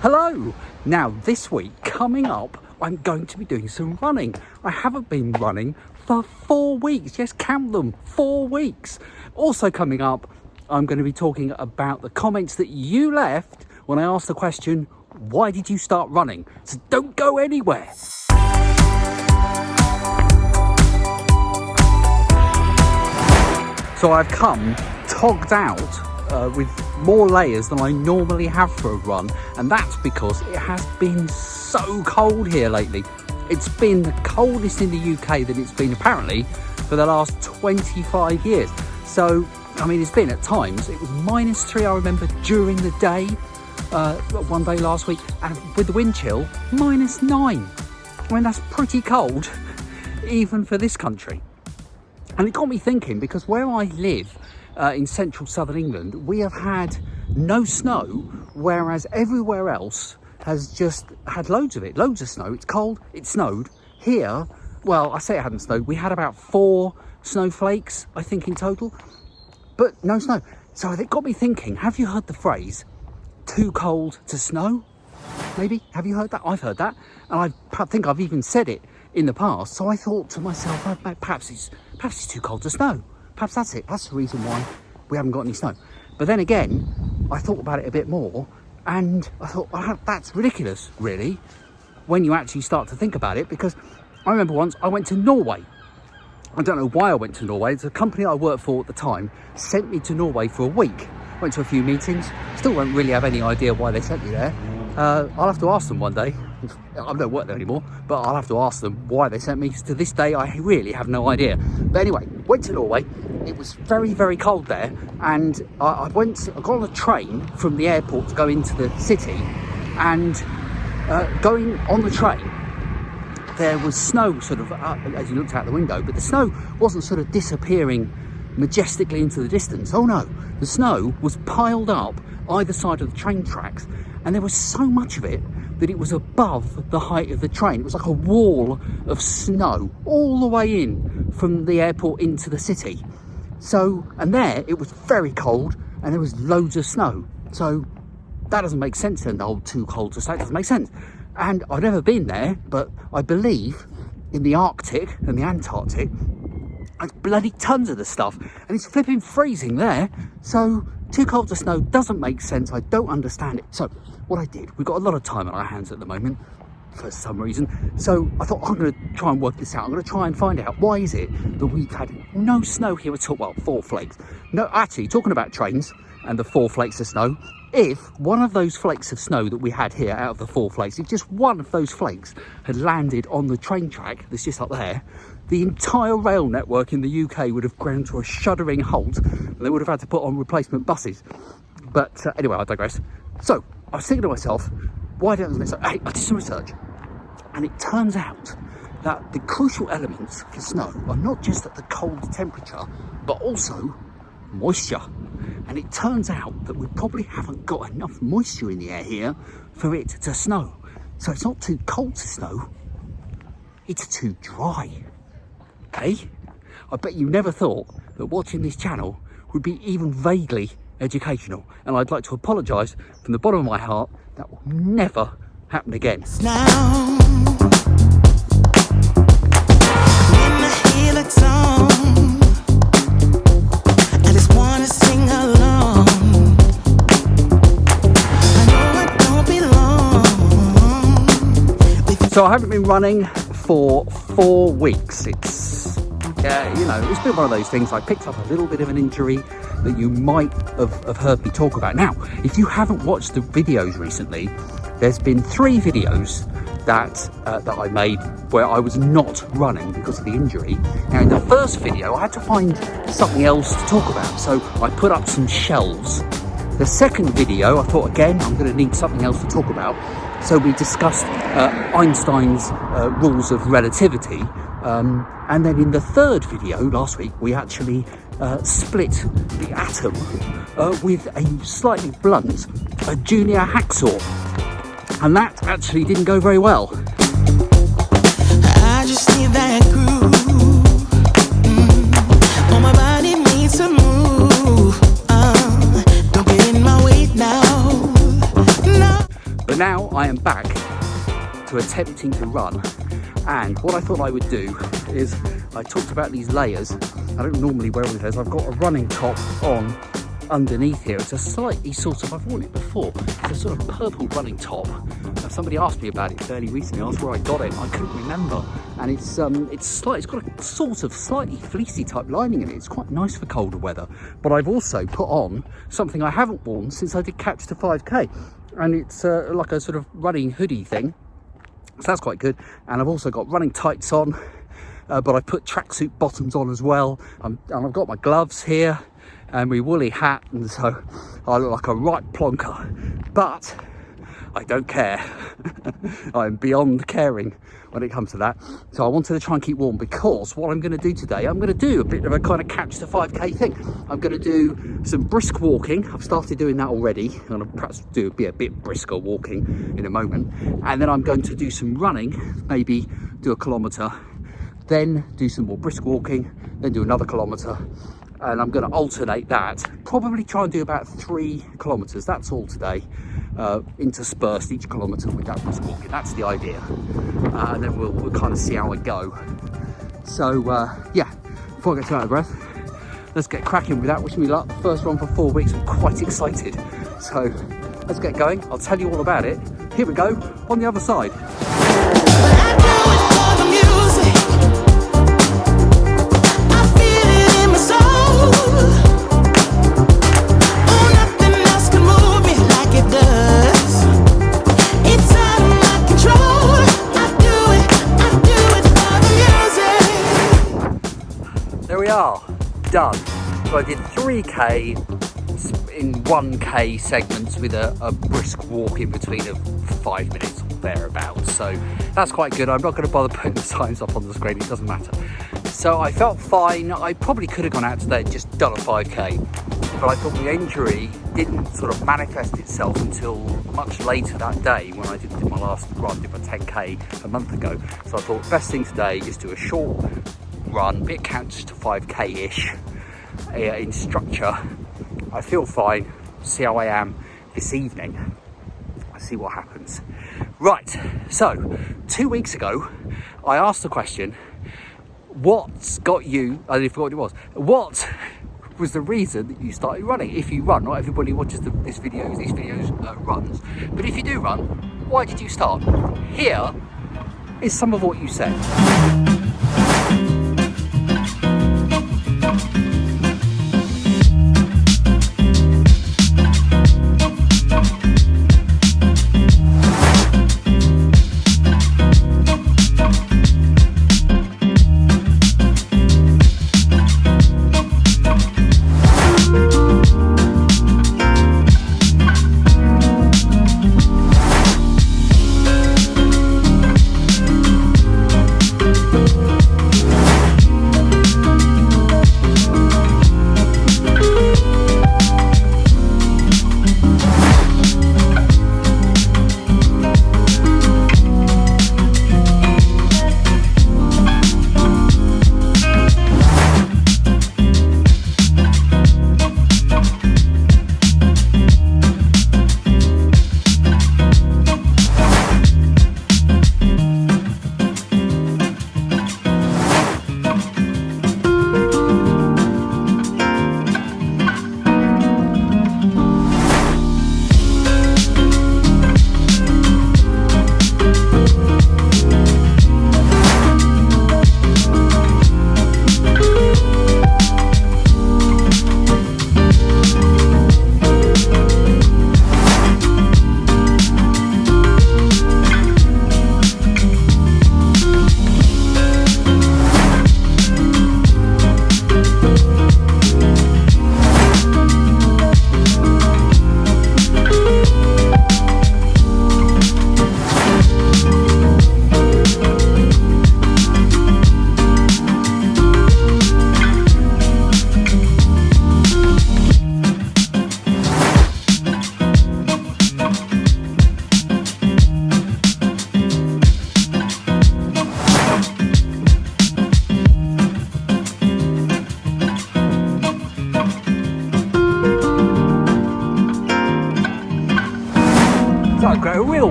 Hello! Now this week, coming up, I'm going to be doing some running. I haven't been running for 4 weeks. Yes, count them, 4 weeks. Also coming up, I'm going to be talking about the comments that you left when I asked the question, why did you start running? So don't go anywhere. So I've come togged out with more layers than I normally have for a run, and that's because it has been so cold here lately. It's been the coldest in the UK that it's been apparently for the last 25 years. So, I mean, it's been at times, it was -3, I remember, during the day, one day last week, and with the wind chill, -9. I mean, that's pretty cold, even for this country. And it got me thinking, because where I live in central southern England, we have had no snow, whereas everywhere else has just had loads of it, loads of snow. It's cold, it snowed. Here, well, I say it hadn't snowed, we had about 4 snowflakes, I think, in total, but no snow. So it got me thinking, have you heard the phrase, too cold to snow? Maybe, have you heard that? I've heard that, and I think I've even said it in the past. So I thought to myself, oh, perhaps it's too cold to snow. Perhaps that's it. That's the reason why we haven't got any snow. But then again, I thought about it a bit more, and I thought, well, that's ridiculous, really, when you actually start to think about it. Because I remember once I went to Norway. I don't know why I went to Norway. It's a company I worked for at the time sent me to Norway for a week. Went to a few meetings. Still don't really have any idea why they sent me there. I'll have to ask them one day. I don't work there anymore, but I'll have to ask them why they sent me. To this day, I really have no idea. But anyway, went to Norway. It was very, very cold there, and I got on a train from the airport to go into the city, and going on the train, there was snow sort of as you looked out the window, but the snow wasn't sort of disappearing majestically into the distance. Oh no, the snow was piled up either side of the train tracks, and there was so much of it that it was above the height of the train. It was like a wall of snow all the way in from the airport into the city. So, and there it was very cold, and there was loads of snow. So that doesn't make sense then, the whole too cold to snow. It doesn't make sense. And I've never been there, but I believe in the Arctic and the Antarctic, there's bloody tons of the stuff, and it's flipping freezing there. So too cold to snow doesn't make sense. I don't understand it. So what I did, we've got a lot of time on our hands at the moment for some reason, so I thought, I'm going to try and work this out. I'm going to try and find out, why is it that we've had no snow here at all? Well, 4 flakes. No, actually, talking about trains and the 4 flakes of snow, if one of those flakes of snow that we had here out of the 4 flakes, if just one of those flakes had landed on the train track that's just up there, the entire rail network in the UK would have ground to a shuddering halt, and they would have had to put on replacement buses. But anyway, I digress. So I was thinking to myself, why don't I? So, hey, I did some research, and it turns out that the crucial elements for snow are not just at the cold temperature, but also moisture. And it turns out that we probably haven't got enough moisture in the air here for it to snow. So it's not too cold to snow, it's too dry. Hey, I bet you never thought that watching this channel would be even vaguely educational, and I'd like to apologise from the bottom of my heart. That will never happen again. Now, when I hear that song, I just wanna sing along. I know it don't belong. So I haven't been running for 4 weeks. It's been one of those things. I picked up a little bit of an injury that you might have heard me talk about. Now, if you haven't watched the videos recently, there's been 3 videos that I made where I was not running because of the injury. Now, in the first video, I had to find something else to talk about, so I put up some shelves. The second video, I thought, again, I'm going to need something else to talk about, so we discussed Einstein's rules of relativity. And then in the third video last week, we actually split the atom with a slightly blunt, a junior hacksaw. And that actually didn't go very well. I just need that groove. Oh, my body needs to move. Don't get in my way now. No. So now I am back to attempting to run, and what I thought I would do is, I talked about these layers. I don't normally wear all these layers. I've got a running top on underneath here. It's a slightly sort of, I've worn it before, it's a sort of purple running top. Now, somebody asked me about it fairly recently. I asked where I got it, I couldn't remember. And it's got a sort of slightly fleecy type lining in it. It's quite nice for colder weather. But I've also put on something I haven't worn since I did Catch to 5K, and it's like a sort of running hoodie thing. So that's quite good. And I've also got running tights on, but I put tracksuit bottoms on as well. And I've got my gloves here and my woolly hat, and so I look like a right plonker. But I don't care. I'm beyond caring when it comes to that. So I wanted to try and keep warm, because what I'm going to do today, I'm going to do a bit of a kind of Catch to 5K thing. I'm going to do some brisk walking. I've started doing that already. I'm going to perhaps be a bit brisker walking in a moment. And then I'm going to do some running, maybe do a kilometre, then do some more brisk walking, then do another kilometre. And I'm going to alternate that, probably try and do about 3 kilometres, that's all today, interspersed each kilometre with that brisk walking. That's the idea. And then we'll kind of see how I go. So yeah, before I get too out of breath, let's get cracking with that. Wish me luck. First run for 4 weeks, I'm quite excited. So let's get going. I'll tell you all about it. Here we go, on the other side. I do it for the music. I feel it in my soul. Oh, nothing else can move me like it does. It's out of my control. I do it for the music. There we are, done. So I did 3K in 1K segments with a brisk walk in between of 5 minutes or thereabouts. So that's quite good. I'm not going to bother putting the times up on the screen, it doesn't matter. So I felt fine. I probably could have gone out today and just done a 5K, but I thought the injury didn't sort of manifest itself until much later that day when I did my last run, did my 10K a month ago. So I thought best thing today is do a short run, bit Catch to 5K-ish in structure. I feel fine, see how I am this evening. Let's see what happens. Right, so 2 weeks ago, I asked the question, what's got you, I forgot what it was, what was the reason that you started running? If you run, not everybody watches these videos runs, but if you do run, why did you start? Here is some of what you said.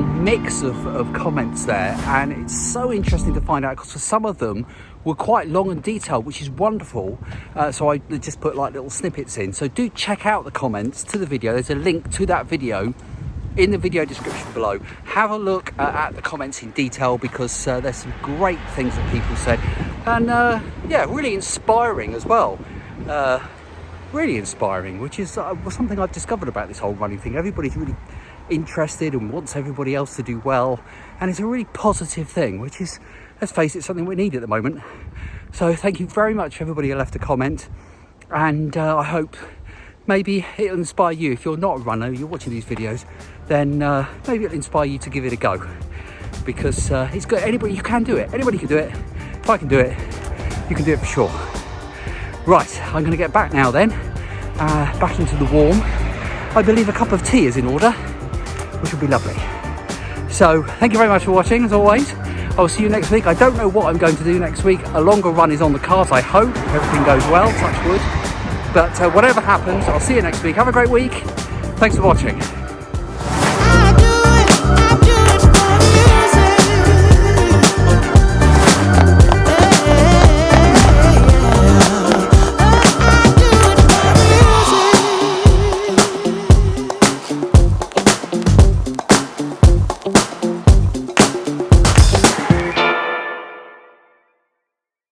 mix of comments there, and it's so interesting to find out because for some of them were quite long and detailed, which is wonderful. So I just put like little snippets in. So do check out the comments to the video. There's a link to that video in the video description below. Have a look at the comments in detail because there's some great things that people said, and yeah, really inspiring as well. Really inspiring, which is something I've discovered about this whole running thing. Everybody's really interested and wants everybody else to do well, and it's a really positive thing, which is, let's face it, something we need at the moment. So thank you very much for everybody who left a comment, and I hope maybe it'll inspire you. If you're not a runner, you're watching these videos, then maybe it'll inspire you to give it a go, because it's good. Anybody, you can do it. Anybody can do it. If I can do it, you can do it for sure. Right, I'm going to get back now then, back into the warm. I believe a cup of tea is in order, which would be lovely. So thank you very much for watching, as always. I'll see you next week. I don't know what I'm going to do next week. A longer run is on the cards, I hope, if everything goes well, touch wood. But whatever happens, I'll see you next week. Have a great week. Thanks for watching.